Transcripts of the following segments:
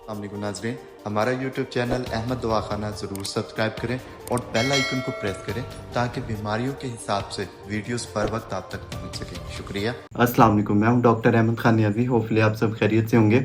अस्सलामुअलैकुम नाज़रीन, हमारा यूट्यूब चैनल अहमद दवाखाना ज़रूर सब्सक्राइब करें और बेल आइकन को प्रेस करें ताकि बीमारियों के हिसाब से वीडियोस पर वक्त आप तक पहुंच सके। शुक्रिया। अस्सलाम वालेकुम, मैं हूं डॉक्टर अहमद खान नियाज़ी। होपफुली आप सब खैरियत से होंगे।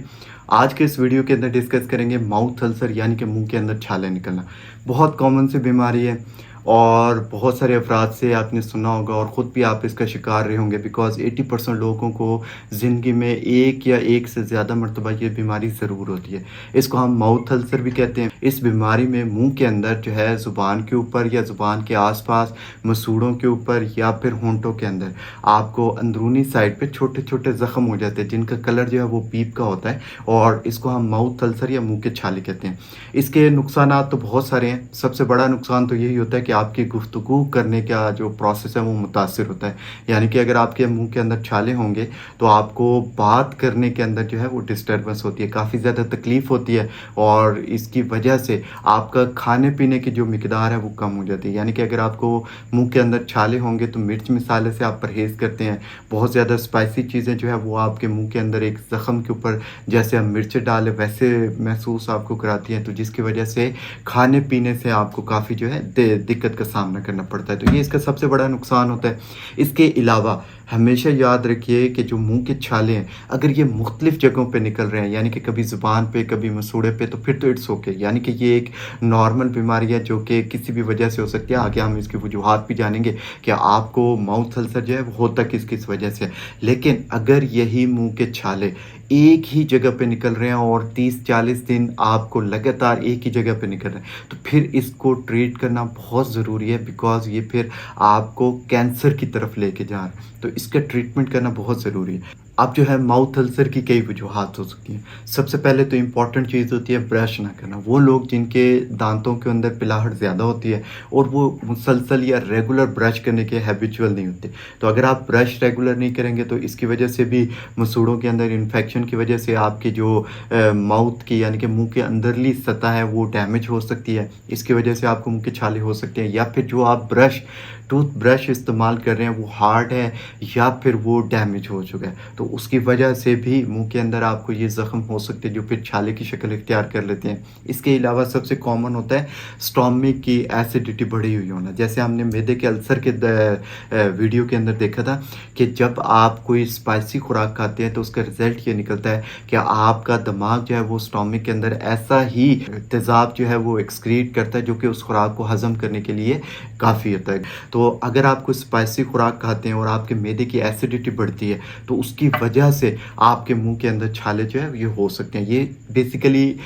आज के इस वीडियो के अंदर डिस्कस करेंगे माउथ अल्सर यानी कि मुंह के अंदर छाले निकलना। बहुत कॉमन सी बीमारी है और बहुत सारे अफराद से आपने सुना होगा और ख़ुद भी आप इसका शिकार रहे होंगे बिकॉज़ 80% लोगों को ज़िंदगी में एक या एक से ज़्यादा मरतबा ये बीमारी ज़रूर होती है। इसको हम माउथ अल्सर भी कहते हैं। इस बीमारी में मुंह के अंदर जो है ज़ुबान के ऊपर या ज़ुबान के आसपास, मसूड़ों के ऊपर या फिर होंठों के अंदर आपको अंदरूनी साइड पे छोटे छोटे ज़ख्म हो जाते हैं जिनका कलर जो है वो पीप का होता है और इसको हम माउथ अल्सर या मुँह के छाले कहते हैं। इसके नुकसानात तो बहुत सारे हैं। सबसे बड़ा नुकसान तो यही होता है कि आपकी गुफ्तगू करने का जो प्रोसेस है वो मुतासिर होता है। यानी कि अगर आपके मुंह के अंदर छाले होंगे तो आपको बात करने के अंदर जो है वो डिस्टर्बेंस होती है, काफ़ी ज़्यादा तकलीफ़ होती है और इसकी वजह से आपका खाने पीने की जो मिकदार है वो कम हो जाती है। यानी कि अगर आपको मुंह के अंदर छाले होंगे तो मिर्च मसाले से आप परहेज़ करते हैं। बहुत ज़्यादा स्पाइसी चीज़ें जो है वो आपके मुंह के अंदर एक ज़ख़म के ऊपर जैसे हम मिर्च डालें वैसे महसूस आपको कराती हैं, तो जिसकी वजह से खाने पीने से आपको काफ़ी जो है दिक्कत का सामना करना पड़ता है। तो ये इसका सबसे बड़ा नुकसान होता है। इसके अलावा हमेशा याद रखिए कि जो मुंह के छाले हैं अगर ये मुख्तलिफ़ जगहों पे निकल रहे हैं यानी कि कभी ज़ुबान पे कभी मसूड़े पे तो फिर तो इट्स ओके, यानी कि ये एक नॉर्मल बीमारी है जो कि किसी भी वजह से हो सकती है। आगे हम इसकी वजूहात भी जानेंगे कि आपको माउथ अल्सर जो है वो होता किस किस वजह से। लेकिन अगर यही मुंह के छाले एक ही जगह पे निकल रहे हैं और 30-40 दिन आपको लगातार एक ही जगह पे निकल रहे हैं तो फिर इसको ट्रीट करना बहुत ज़रूरी है बिकॉज़ ये फिर आपको कैंसर की तरफ लेके जा रहा है। तो इसका ट्रीटमेंट करना बहुत ज़रूरी है। अब जो है माउथ अल्सर की कई वजूहात हो सकती हैं। सबसे पहले तो इम्पॉर्टेंट चीज़ होती है ब्रश ना करना। वो लोग जिनके दांतों के अंदर पिलाहट ज़्यादा होती है और वो मुसलसल या रेगुलर ब्रश करने के हैबिचुअल नहीं होते, तो अगर आप ब्रश रेगुलर नहीं करेंगे तो इसकी वजह से भी मसूड़ों के अंदर इन्फेक्शन की वजह से आपकी जो माउथ की यानी कि मुंह के अंदरली सतह है वो डैमेज हो सकती है। इसकी वजह से आपको मुंह के छाले हो सकते हैं या फिर जो आप टूथ ब्रश इस्तेमाल कर रहे हैं वो हार्ड है या फिर वो डैमेज हो चुका है, तो उसकी वजह से भी मुंह के अंदर आपको ये ज़ख्म हो सकते हैं जो फिर छाले की शक्ल इख्तियार कर लेते हैं। इसके अलावा सबसे कॉमन होता है स्टोमक की एसिडिटी बढ़ी हुई होना। जैसे हमने मैदे के अल्सर के वीडियो के अंदर देखा था कि जब आप कोई स्पाइसी खुराक खाते हैं तो उसका रिज़ल्ट ये निकलता है कि आपका दिमाग जो है वो स्टोमक के अंदर ऐसा ही तेज़ाब जो है वो एक्सक्रीट करता है जो कि उस खुराक को हज़म करने के लिए काफ़ी होता है। तो अगर आप कोई स्पाइसी खुराक खाते हैं और आपके मैदे की एसिडिटी बढ़ती है तो उसकी वजह से आपके मुंह के अंदर छाले जो है ये हो सकते हैं। ये बेसिकली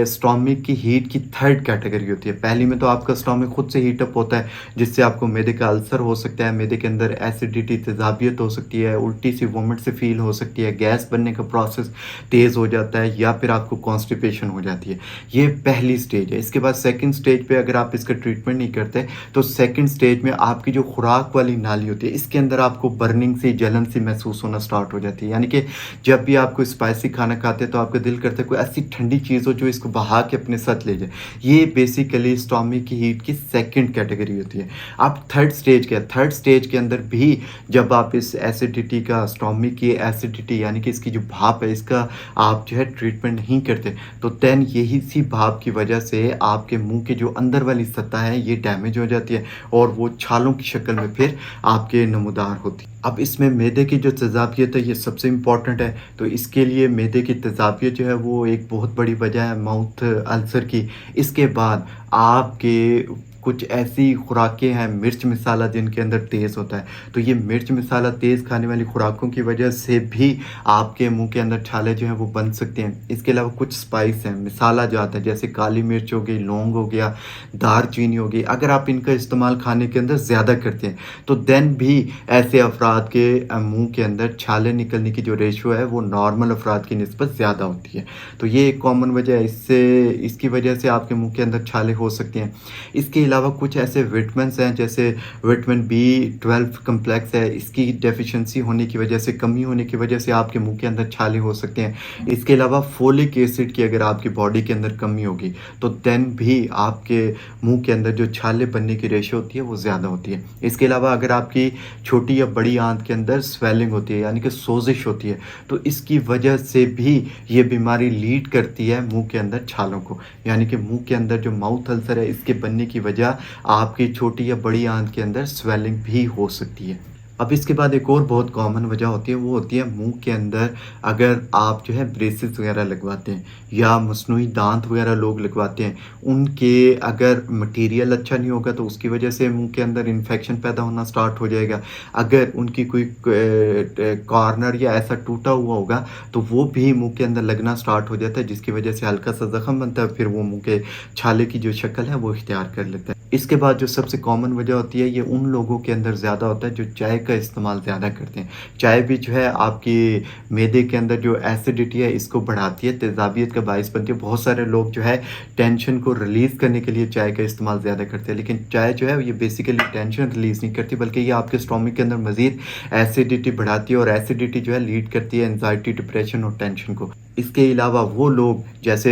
स्टोमक की हीट की थर्ड कैटेगरी होती है। पहली में तो आपका स्टोमक खुद से हीट अप होता है जिससे आपको मैदे का अल्सर हो सकता है, मैदे के अंदर एसिडिटी तेज़ाबियत हो सकती है, उल्टी सी वोमिट से फील हो सकती है, गैस बनने का प्रोसेस तेज़ हो जाता है या फिर आपको कॉन्स्टिपेशन हो जाती है। ये पहली स्टेज है। इसके बाद सेकंड स्टेज पे अगर आप इसका ट्रीटमेंट नहीं करते तो सेकंड स्टेज में आपकी जो खुराक वाली नाली होती है इसके अंदर आपको बर्निंग सी जलन सी महसूस होना स्टार्ट हो जाती है। यानी कि जब भी आप कोई स्पाइसी खाना खाते हैं तो आपका दिल करता है कोई ऐसी ठंडी चीज़ हो जो इसको बहा के अपने साथ ले जाए। ये बेसिकली स्टोमक की हीट की सेकंड कैटेगरी होती है। अब थर्ड स्टेज क्या है? थर्ड स्टेज के अंदर भी जब आप इस एसिडिटी का स्टोमक की एसिडिटी यानी कि इसकी जो भाप है इसका आप जो है ट्रीटमेंट नहीं करते तो देन यही सी भाप की वजह से आपके मुंह की जो अंदर वाली सतह है ये डैमेज हो जाती है और वो छालों की शक्ल में फिर आपके नमूदार होती है। अब इसमें मैदे की जो तेज़ाबियत है ये सबसे इम्पॉर्टेंट है, तो इसके लिए मैदे की तेज़ाबियत जो है वो एक बहुत बड़ी वजह है माउथ अल्सर की। इसके बाद आपके कुछ ऐसी खुराकें हैं मिर्च मसाला जिनके अंदर तेज़ होता है, तो ये मिर्च मसाला तेज़ खाने वाली खुराकों की वजह से भी आपके मुंह के अंदर छाले जो हैं वो बन सकते हैं। इसके अलावा कुछ स्पाइस हैं, मसाला जात है जैसे काली मिर्च हो गई, लौंग हो गया, दारचीनी हो गई, अगर आप इनका इस्तेमाल खाने के अंदर ज़्यादा करते हैं तो देन भी ऐसे अफराद के मुंह के अंदर छाले निकलने की जो रेशो है वो नॉर्मल अफराद की निस्बत ज़्यादा होती है। तो ये एक कॉमन वजह है, इसकी वजह से आपके मुंह के अंदर छाले हो सकते हैं। इसके अलावा कुछ ऐसे विटामिन्स हैं जैसे विटामिन B12 कम्प्लेक्स है, इसकी डेफिशिएंसी होने की वजह से, कमी होने की वजह से आपके मुंह के अंदर छाले हो सकते हैं। इसके अलावा फोलिक एसिड की अगर आपकी बॉडी के अंदर कमी होगी तो देन भी आपके मुंह के अंदर जो छाले बनने की रेशो होती है वो ज़्यादा होती है। इसके अलावा अगर आपकी छोटी या बड़ी आंत के अंदर स्वेलिंग होती है यानी कि सोजिश होती है तो इसकी वजह से भी ये बीमारी लीड करती है मुंह के अंदर छालों को, यानी कि मुंह के अंदर जो माउथ अल्सर है इसके बनने की वजह आपकी छोटी या बड़ी आंत के अंदर स्वेलिंग भी हो सकती है। अब इसके बाद एक और बहुत कॉमन वजह होती है, वो होती है मुंह के अंदर अगर आप जो है ब्रेसेस वगैरह लगवाते हैं या मसनूई दांत वगैरह लोग लगवाते हैं, उनके अगर मटेरियल अच्छा नहीं होगा तो उसकी वजह से मुंह के अंदर इन्फेक्शन पैदा होना स्टार्ट हो जाएगा। अगर उनकी कोई कॉर्नर या ऐसा टूटा हुआ होगा तो वो भी मुंह के अंदर लगना स्टार्ट हो जाता है, जिसकी वजह से हल्का सा जख्म बनता है, फिर वो मुंह के छाले की जो शक्ल है वो इख्तियार कर लेता है। इसके बाद जो सबसे कॉमन वजह होती है ये उन लोगों के अंदर ज़्यादा होता है जो चाय का इस्तेमाल ज़्यादा करते हैं। चाय भी जो है आपकी मैदे के अंदर जो एसिडिटी है इसको बढ़ाती है, तेज़ाबियत का बायस बनती है। बहुत सारे लोग जो है टेंशन को रिलीज़ करने के लिए चाय का इस्तेमाल ज़्यादा करते हैं, लेकिन चाय जो है ये बेसिकली टेंशन रिलीज़ नहीं करती बल्कि ये आपके स्टोमक के अंदर मज़ीद एसिडिटी बढ़ाती है और एसिडिटी जो है लीड करती है एंजाइटी, डिप्रेशन और टेंशन को। इसके अलावा वो लोग जैसे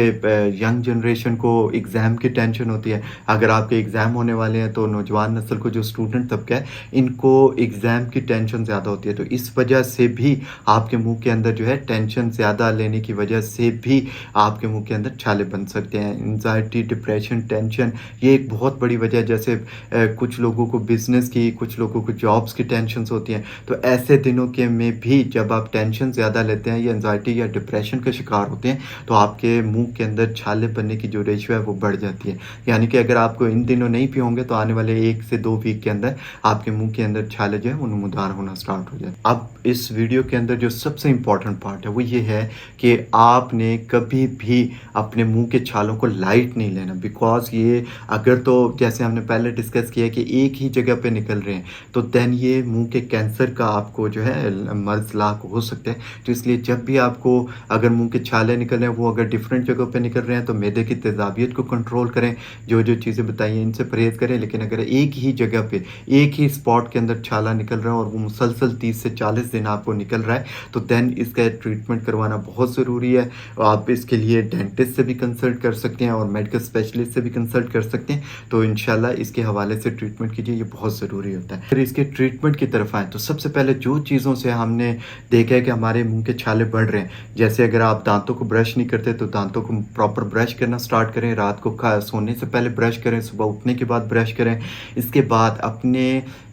यंग जनरेशन को एग्ज़ाम की टेंशन होती है, अगर आपके एग्ज़ाम होने वाले हैं तो नौजवान नस्ल को जो स्टूडेंट तबका है इनको एग्ज़ाम की टेंशन ज़्यादा होती है, तो इस वजह से भी आपके मुंह के अंदर जो है टेंशन ज़्यादा लेने की वजह से भी आपके मुंह के अंदर छाले बन सकते हैं। एंजाइटी, डिप्रेशन, टेंशन ये एक बहुत बड़ी वजह है। जैसे कुछ लोगों को बिज़नेस की, कुछ लोगों को जॉब्स की टेंशन होती हैं, तो ऐसे दिनों के में भी जब आप टेंशन ज़्यादा लेते हैं या एंजाइटी या डिप्रेशन का शिकार होते हैं तो आपके मुंह के अंदर छाले बनने की जो रेशियो है वो बढ़ जाती है। यानी कि अगर आपको इन दिनों नहीं भी होंगे तो आने वाले 1 से 2 वीक के अंदर आपके मुंह के अंदर छाले जो है वो नमूदार होना स्टार्ट हो जाए। अब इस वीडियो के अंदर जो सबसे इम्पोर्टेंट पार्ट है वो ये है कि आपने कभी भी अपने मुंह के छालों को लाइट नहीं लेना, बिकॉज ये अगर तो जैसे हमने पहले डिस्कस किया कि एक ही जगह पे निकल रहे हैं तो देन ये मुंह के कैंसर का आपको जो है मर्ज लाक हो सकता है। तो इसलिए जब भी आपको अगर मुंह के छाले निकल रहे हैं वो अगर डिफरेंट जगहों पे निकल रहे हैं तो मैदे की तेज़ाबियत को कंट्रोल करें, जो जो चीज़ें बताई हैं इनसे परहेज़ करें। लेकिन अगर एक ही जगह पे एक ही स्पॉट के अंदर छाला निकल रहा है और वो मुसलसल 30 से 40 दिन आपको निकल रहा है तो देन इसका ट्रीटमेंट करवाना बहुत ज़रूरी है। आप इसके लिए डेंटिस्ट से भी कंसल्ट कर सकते हैं और मेडिकल स्पेशलिस्ट से भी कंसल्ट कर सकते हैं, तो इंशाल्लाह इसके हवाले से ट्रीटमेंट कीजिए, ये बहुत ज़रूरी होता है। फिर इसके ट्रीटमेंट की तरफ आएँ तो सबसे पहले जो चीज़ों से हमने देखा है कि हमारे मुँह के छाले बढ़ रहे हैं, जैसे अगर आप दांतों को ब्रश नहीं करते तो दांतों को प्रॉपर ब्रश करना स्टार्ट करें, रात को सोने से पहले ब्रश करें, सुबह उठने के बाद ब्रश करें। इसके बाद अपने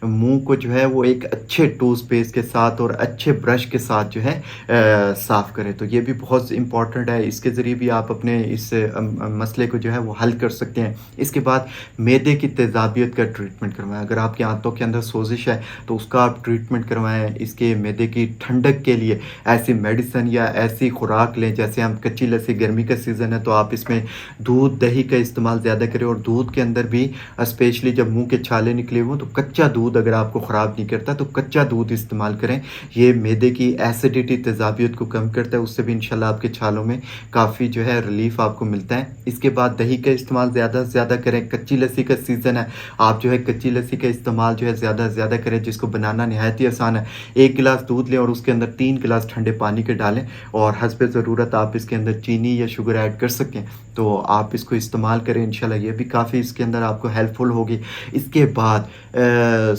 मुंह को जो है वो एक अच्छे टूथपेस्ट के साथ और अच्छे ब्रश के साथ जो है साफ़ करें, तो ये भी बहुत इंपॉर्टेंट है। इसके ज़रिए भी आप अपने इस मसले को जो है वो हल कर सकते हैं। इसके बाद मैदे की तेज़ाबियत का ट्रीटमेंट करवाएं। अगर आपके आंतों के अंदर सोजिश है तो उसका आप ट्रीटमेंट करवाएं। इसके मैदे की ठंडक के लिए ऐसी मेडिसिन या ऐसी खुराक लें, जैसे हम कच्ची लस्सी, गर्मी का सीज़न है तो आप इसमें दूध, दही का इस्तेमाल ज़्यादा करें और दूध के अंदर भी स्पेशली जब मुंह के छाले निकले हों तो कच्चा दूध अगर आपको ख़राब नहीं करता तो कच्चा दूध इस्तेमाल करें। ये मैदे की एसिडिटी, तेज़ाबियत को कम करता है, उससे भी इंशाल्लाह आपके छालों में काफ़ी जो है रिलीफ आपको मिलता है। इसके बाद दही का इस्तेमाल ज़्यादा से ज़्यादा करें। कच्ची लस्सी का सीज़न है, आप जो है कच्ची लस्सी का इस्तेमाल जो है ज़्यादा से ज़्यादा करें, जिसको बनाना नहायत ही आसान है। 1 गिलास दूध लें और उसके अंदर 3 गिलास ठंडे पानी के डालें और हस्ब ज़रूरत आप इसके अंदर चीनी या शुगर ऐड कर सकें तो आप इसको इस्तेमाल करें, इंशाल्लाह ये भी काफ़ी इसके अंदर आपको हेल्पफुल होगी। इसके बाद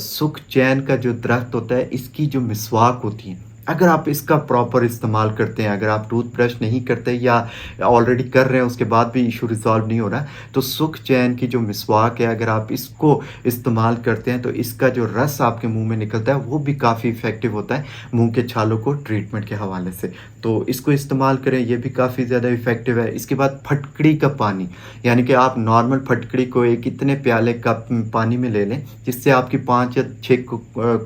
सुख चैन का जो दरख्त होता है इसकी जो मिसवाक होती है, अगर आप इसका प्रॉपर इस्तेमाल करते हैं, अगर आप टूथब्रश नहीं करते या ऑलरेडी कर रहे हैं उसके बाद भी इशू रिजॉल्व नहीं हो रहा, तो सुख चैन की जो मिसवाक है अगर आप इसको इस्तेमाल करते हैं तो इसका जो रस आपके मुंह में निकलता है वो भी काफ़ी इफ़ेक्टिव होता है मुंह के छालों को ट्रीटमेंट के हवाले से, तो इसको इस्तेमाल करें, ये भी काफ़ी ज़्यादा इफ़ेक्टिव है। इसके बाद फटकड़ी का पानी, यानी कि आप नॉर्मल फटकड़ी को एक इतने प्याले कप पानी में ले लें जिससे आपकी 5 या 6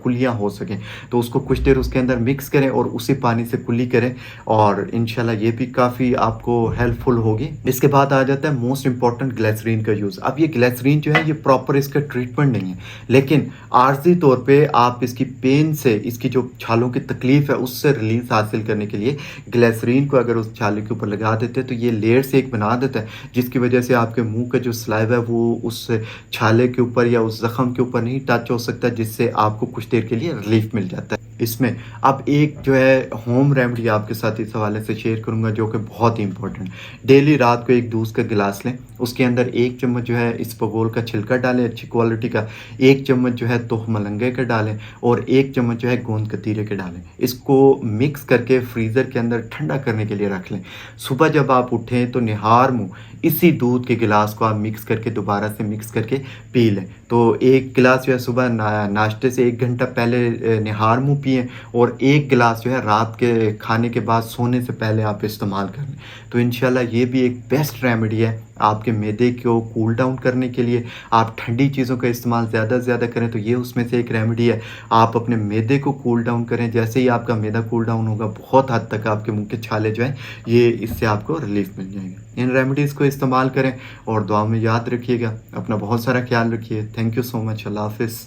कुलियाँ हो सकें, तो उसको कुछ देर उसके अंदर मिक्स करें और उसी पानी से कुल्ली करें और इंशाल्लाह ये भी काफ़ी आपको हेल्पफुल होगी। इसके बाद आ जाता है मोस्ट इंपॉर्टेंट ग्लिसरीन का यूज़। अब ये ग्लिसरीन जो है ये प्रॉपर इसका ट्रीटमेंट नहीं है, लेकिन आर्जी तौर पे आप इसकी पेन से, इसकी जो छालों की तकलीफ़ है उससे रिलीज़ हासिल करने के लिए ग्लिसरीन को अगर उस छाले के ऊपर लगा देते हैं तो ये लेयर से एक बना देता है, जिसकी वजह से आपके मुँह का जो सलाइवा है वो उस छाले के ऊपर या उस ज़ख्म के ऊपर नहीं टच हो सकता, जिससे आपको कुछ देर के लिए रिलीफ मिल जाता है। इसमें अब एक जो है होम रेमेडी आपके साथ इस हवाले से शेयर करूंगा जो कि बहुत ही इंपॉर्टेंट। डेली रात को एक दूध का गिलास लें, उसके अंदर 1 चम्मच जो है इसबगोल का छिलका डालें अच्छी क्वालिटी का, 1 चम्मच जो है तुह मलंगे का डालें और 1 चम्मच जो है गोंद कतीरे के डालें। इसको मिक्स करके फ्रीज़र के अंदर ठंडा करने के लिए रख लें। सुबह जब आप उठें तो निहार मुँह इसी दूध के गिलास को आप मिक्स करके दोबारा से मिक्स करके पी लें। तो 1 गिलास जो है सुबह नाश्ते से 1 घंटा पहले निहार मुँह पिएँ और 1 गिलास जो है रात के खाने के बाद सोने से पहले आप इस्तेमाल कर लें। तो इंशाल्लाह ये भी एक बेस्ट रेमेडी है आपके मैदे को कूल डाउन करने के लिए। आप ठंडी चीज़ों का इस्तेमाल ज़्यादा से ज़्यादा करें तो ये उसमें से एक रेमेडी है। आप अपने मैदे को कूल डाउन करें, जैसे ही आपका मैदा कूल डाउन होगा बहुत हद तक आपके मुँह के छाले जो हैं ये इससे आपको रिलीफ मिल जाएगा। इन रेमेडीज़ को इस्तेमाल करें और दुआ में याद रखिएगा। अपना बहुत सारा ख्याल रखिए। Thank you so much. अल्लाह हाफ़िज़।